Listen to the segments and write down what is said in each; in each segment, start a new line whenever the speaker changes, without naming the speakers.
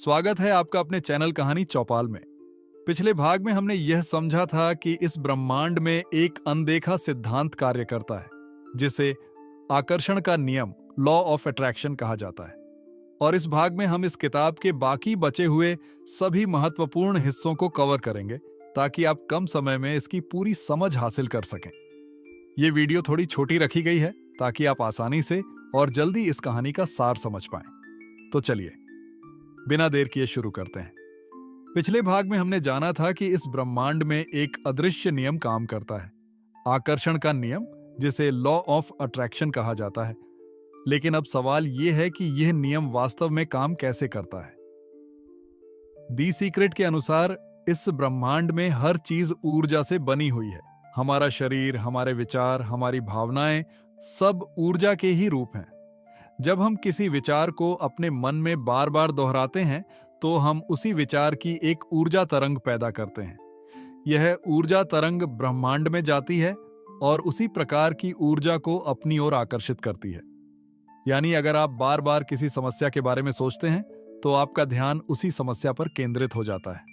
स्वागत है आपका अपने चैनल कहानी चौपाल में। पिछले भाग में हमने यह समझा था कि इस ब्रह्मांड में एक अनदेखा सिद्धांत कार्य करता है, जिसे आकर्षण का नियम, लॉ ऑफ अट्रैक्शन कहा जाता है। और इस भाग में हम इस किताब के बाकी बचे हुए सभी महत्वपूर्ण हिस्सों को कवर करेंगे, ताकि आप कम समय में इसकी पूरी समझ हासिल कर सकें। ये वीडियो थोड़ी छोटी रखी गई है, ताकि आप आसानी से और जल्दी इस कहानी का सार समझ पाएं। तो चलिए, बिना देर किए शुरू करते हैं। पिछले भाग में हमने जाना था कि इस ब्रह्मांड में एक अदृश्य नियम काम करता है, आकर्षण का नियम, जिसे लॉ ऑफ अट्रैक्शन कहा जाता है। लेकिन अब सवाल यह है कि यह नियम वास्तव में काम कैसे करता है। दी सीक्रेट के अनुसार इस ब्रह्मांड में हर चीज ऊर्जा से बनी हुई है। हमारा शरीर, हमारे विचार, हमारी भावनाएं सब ऊर्जा के ही रूप हैं। जब हम किसी विचार को अपने मन में बार बार दोहराते हैं, तो हम उसी विचार की एक ऊर्जा तरंग पैदा करते हैं। यह ऊर्जा तरंग ब्रह्मांड में जाती है और उसी प्रकार की ऊर्जा को अपनी ओर आकर्षित करती है। यानी अगर आप बार बार किसी समस्या के बारे में सोचते हैं, तो आपका ध्यान उसी समस्या पर केंद्रित हो जाता है।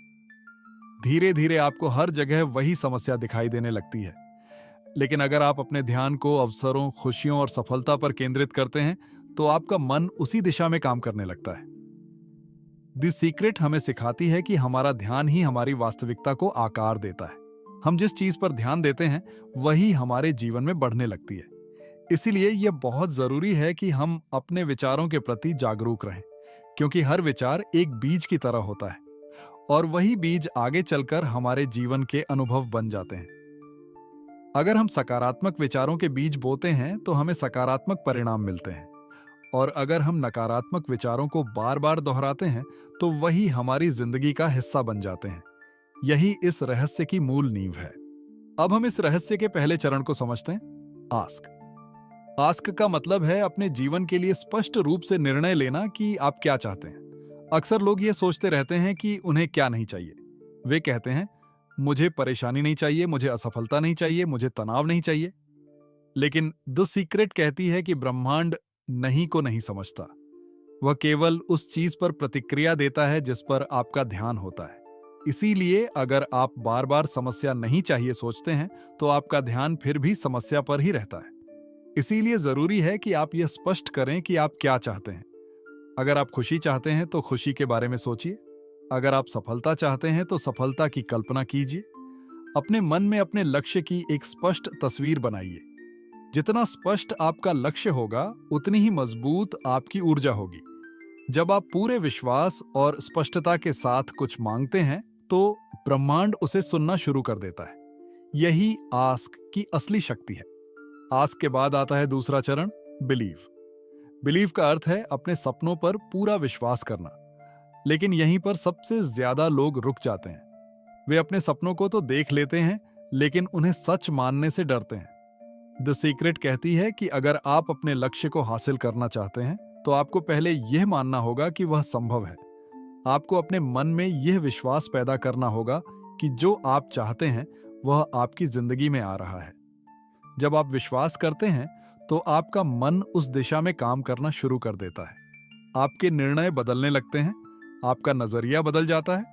धीरे धीरे आपको हर जगह वही समस्या दिखाई देने लगती है। लेकिन अगर आप अपने ध्यान को अवसरों, खुशियों और सफलता पर केंद्रित करते हैं, तो आपका मन उसी दिशा में काम करने लगता है। द सीक्रेट हमें सिखाती है कि हमारा ध्यान ही हमारी वास्तविकता को आकार देता है। हम जिस चीज पर ध्यान देते हैं, वही हमारे जीवन में बढ़ने लगती है। इसीलिए यह बहुत जरूरी है कि हम अपने विचारों के प्रति जागरूक रहें, क्योंकि हर विचार एक बीज की तरह होता है और वही बीज आगे चलकर हमारे जीवन के अनुभव बन जाते हैं। अगर हम सकारात्मक विचारों के बीज बोते हैं, तो हमें सकारात्मक परिणाम मिलते हैं, और अगर हम नकारात्मक विचारों को बार बार दोहराते हैं, तो वही हमारी जिंदगी का हिस्सा बन जाते हैं। यही इस रहस्य की मूल नींव है। अब हम इस रहस्य के पहले चरण को समझते हैं, आस्क। आस्क का मतलब है अपने जीवन के लिए स्पष्ट रूप से निर्णय लेना कि आप क्या चाहते हैं। अक्सर लोग ये सोचते रहते हैं कि उन्हें क्या नहीं चाहिए। वे कहते हैं, मुझे परेशानी नहीं चाहिए, मुझे असफलता नहीं चाहिए, मुझे तनाव नहीं चाहिए। लेकिन द सीक्रेट कहती है कि ब्रह्मांड नहीं को नहीं समझता। वह केवल उस चीज पर प्रतिक्रिया देता है जिस पर आपका ध्यान होता है। इसीलिए अगर आप बार बार समस्या नहीं चाहिए सोचते हैं, तो आपका ध्यान फिर भी समस्या पर ही रहता है। इसीलिए जरूरी है कि आप यह स्पष्ट करें कि आप क्या चाहते हैं। अगर आप खुशी चाहते हैं, तो खुशी के बारे में सोचिए। अगर आप सफलता चाहते हैं, तो सफलता की कल्पना कीजिए। अपने मन में अपने लक्ष्य की एक स्पष्ट तस्वीर बनाइए। जितना स्पष्ट आपका लक्ष्य होगा, उतनी ही मजबूत आपकी ऊर्जा होगी। जब आप पूरे विश्वास और स्पष्टता के साथ कुछ मांगते हैं, तो ब्रह्मांड उसे सुनना शुरू कर देता है। यही आस्क की असली शक्ति है। आस्क के बाद आता है दूसरा चरण, बिलीव। बिलीव का अर्थ है अपने सपनों पर पूरा विश्वास करना। लेकिन यहीं पर सबसे ज्यादा लोग रुक जाते हैं। वे अपने सपनों को तो देख लेते हैं, लेकिन उन्हें सच मानने से डरते हैं। द सीक्रेट कहती है कि अगर आप अपने लक्ष्य को हासिल करना चाहते हैं, तो आपको पहले यह मानना होगा कि वह संभव है। आपको अपने मन में यह विश्वास पैदा करना होगा कि जो आप चाहते हैं, वह आपकी जिंदगी में आ रहा है। जब आप विश्वास करते हैं, तो आपका मन उस दिशा में काम करना शुरू कर देता है। आपके निर्णय बदलने लगते हैं, आपका नजरिया बदल जाता है,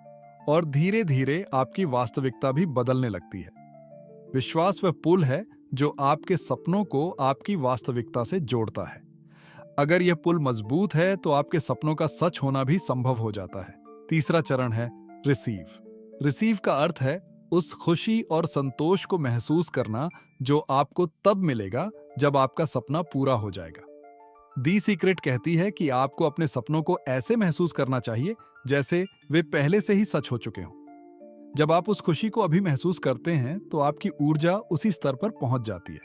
और धीरे धीरे आपकी वास्तविकता भी बदलने लगती है। विश्वास वह पुल है जो आपके सपनों को आपकी वास्तविकता से जोड़ता है। अगर यह पुल मजबूत है, तो आपके सपनों का सच होना भी संभव हो जाता है। तीसरा चरण है रिसीव। रिसीव का अर्थ है उस खुशी और संतोष को महसूस करना जो आपको तब मिलेगा जब आपका सपना पूरा हो जाएगा। दी सीक्रेट कहती है कि आपको अपने सपनों को ऐसे महसूस करना चाहिए जैसे वे पहले से ही सच हो चुके हों। जब आप उस खुशी को अभी महसूस करते हैं, तो आपकी ऊर्जा उसी स्तर पर पहुंच जाती है,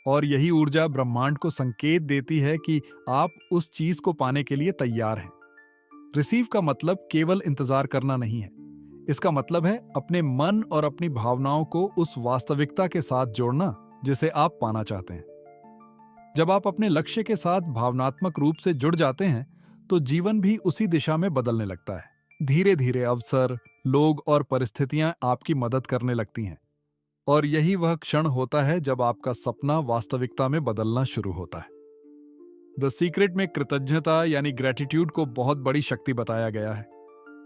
और यही ऊर्जा ब्रह्मांड को संकेत देती है कि आप उस चीज को पाने के लिए तैयार हैं। रिसीव का मतलब केवल इंतजार करना नहीं है। इसका मतलब है अपने मन और अपनी भावनाओं को उस वास्तविकता के साथ जोड़ना जिसे आप पाना चाहते हैं। जब आप अपने लक्ष्य के साथ भावनात्मक रूप से जुड़ जाते हैं, तो जीवन भी उसी दिशा में बदलने लगता है। धीरे धीरे अवसर, लोग और परिस्थितियां आपकी मदद करने लगती हैं, और यही वह क्षण होता है जब आपका सपना वास्तविकता में बदलना शुरू होता है। द सीक्रेट में कृतज्ञता यानी ग्रेटिट्यूड को बहुत बड़ी शक्ति बताया गया है।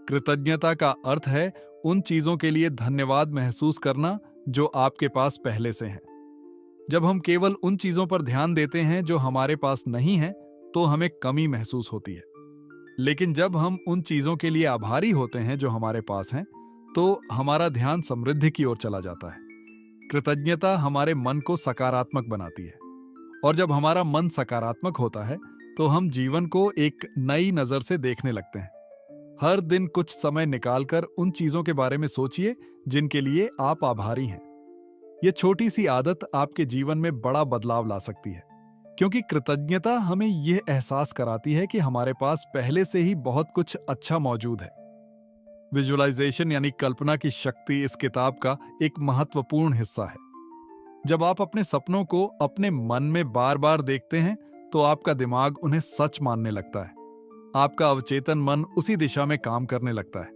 कृतज्ञता का अर्थ है उन चीजों के लिए धन्यवाद महसूस करना जो आपके पास पहले से हैं। जब हम केवल उन चीजों पर ध्यान देते हैं जो हमारे पास नहीं है, तो हमें कमी महसूस होती है। लेकिन जब हम उन चीजों के लिए आभारी होते हैं जो हमारे पास हैं, तो हमारा ध्यान समृद्धि की ओर चला जाता है। कृतज्ञता हमारे मन को सकारात्मक बनाती है, और जब हमारा मन सकारात्मक होता है तो हम जीवन को एक नई नजर से देखने लगते हैं। हर दिन कुछ समय निकालकर उन चीजों के बारे में सोचिए जिनके लिए आप आभारी हैं। यह छोटी सी आदत आपके जीवन में बड़ा बदलाव ला सकती है, क्योंकि कृतज्ञता हमें यह एहसास कराती है कि हमारे पास पहले से ही बहुत कुछ अच्छा मौजूद है। विजुअलाइजेशन यानी कल्पना की शक्ति इस किताब का एक महत्वपूर्ण हिस्सा है। जब आप अपने सपनों को अपने मन में बार बार देखते हैं, तो आपका दिमाग उन्हें सच मानने लगता है। आपका अवचेतन मन उसी दिशा में काम करने लगता है।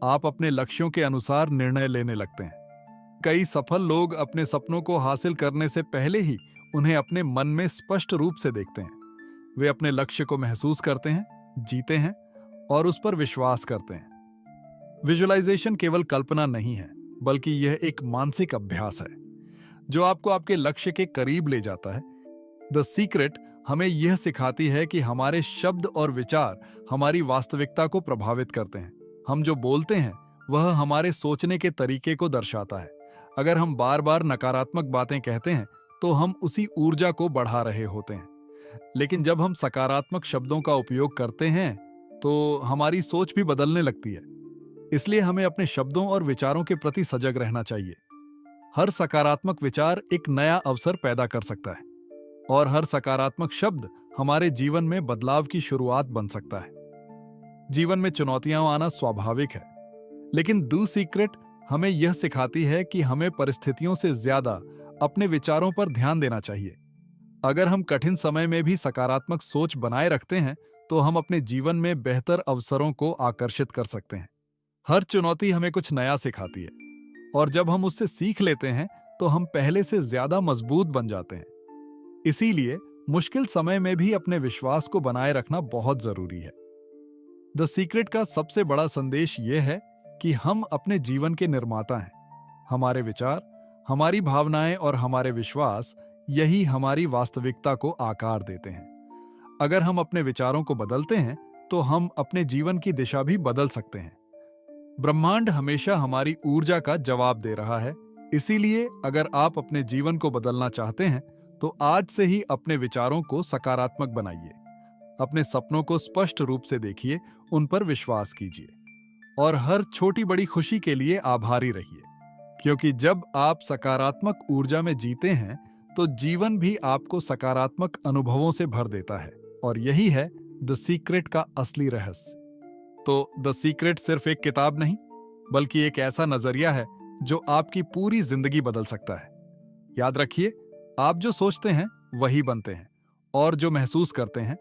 आप अपने लक्ष्यों के अनुसार निर्णय लेने लगते हैं। कई सफल लोग अपने सपनों को हासिल करने से पहले ही उन्हें अपने मन में स्पष्ट रूप से देखते हैं। वे अपने लक्ष्य को महसूस करते हैं, जीते हैं और उस पर विश्वास करते हैं। विजुअलाइजेशन केवल कल्पना नहीं है, बल्कि यह एक मानसिक अभ्यास है जो आपको आपके लक्ष्य के करीब ले जाता है। द सीक्रेट हमें यह सिखाती है कि हमारे शब्द और विचार हमारी वास्तविकता को प्रभावित करते हैं। हम जो बोलते हैं वह हमारे सोचने के तरीके को दर्शाता है। अगर हम बार बार नकारात्मक बातें कहते हैं, तो हम उसी ऊर्जा को बढ़ा रहे होते हैं। लेकिन जब हम सकारात्मक शब्दों का उपयोग करते हैं, तो हमारी सोच भी बदलने लगती है। इसलिए हमें अपने शब्दों और विचारों के प्रति सजग रहना चाहिए। हर सकारात्मक विचार एक नया अवसर पैदा कर सकता है, और हर सकारात्मक शब्द हमारे जीवन में बदलाव की शुरुआत बन सकता है। जीवन में चुनौतियां आना स्वाभाविक है, लेकिन द सीक्रेट हमें यह सिखाती है कि हमें परिस्थितियों से ज्यादा अपने विचारों पर ध्यान देना चाहिए। अगर हम कठिन समय में भी सकारात्मक सोच बनाए रखते हैं, तो हम अपने जीवन में बेहतर अवसरों को आकर्षित कर सकते हैं। हर चुनौती हमें कुछ नया सिखाती है, और जब हम उससे सीख लेते हैं, तो हम पहले से ज्यादा मजबूत बन जाते हैं। इसीलिए मुश्किल समय में भी अपने विश्वास को बनाए रखना बहुत जरूरी है। द सीक्रेट का सबसे बड़ा संदेश यह है कि हम अपने जीवन के निर्माता हैं। हमारे विचार, हमारी भावनाएं और हमारे विश्वास, यही हमारी वास्तविकता को आकार देते हैं। अगर हम अपने विचारों को बदलते हैं, तो हम अपने जीवन की दिशा भी बदल सकते हैं। ब्रह्मांड हमेशा हमारी ऊर्जा का जवाब दे रहा है। इसीलिए अगर आप अपने जीवन को बदलना चाहते हैं, तो आज से ही अपने विचारों को सकारात्मक बनाइए। अपने सपनों को स्पष्ट रूप से देखिए, उन पर विश्वास कीजिए, और हर छोटी बड़ी खुशी के लिए आभारी रहिए। क्योंकि जब आप सकारात्मक ऊर्जा में जीते हैं, तो जीवन भी आपको सकारात्मक अनुभवों से भर देता है। और यही है द सीक्रेट का असली रहस्य। तो द सीक्रेट सिर्फ एक किताब नहीं, बल्कि एक ऐसा नजरिया है जो आपकी पूरी जिंदगी बदल सकता है। याद रखिए, आप जो सोचते हैं वही बनते हैं, और जो महसूस करते हैं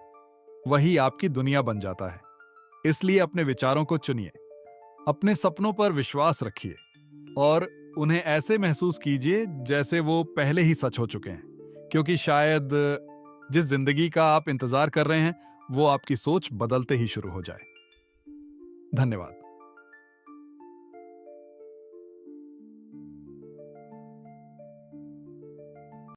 वही आपकी दुनिया बन जाता है। इसलिए अपने विचारों को चुनिए, अपने सपनों पर विश्वास रखिए, और उन्हें ऐसे महसूस कीजिए जैसे वो पहले ही सच हो चुके हैं। क्योंकि शायद जिस जिंदगी का आप इंतजार कर रहे हैं, वो आपकी सोच बदलते ही शुरू हो जाए। धन्यवाद।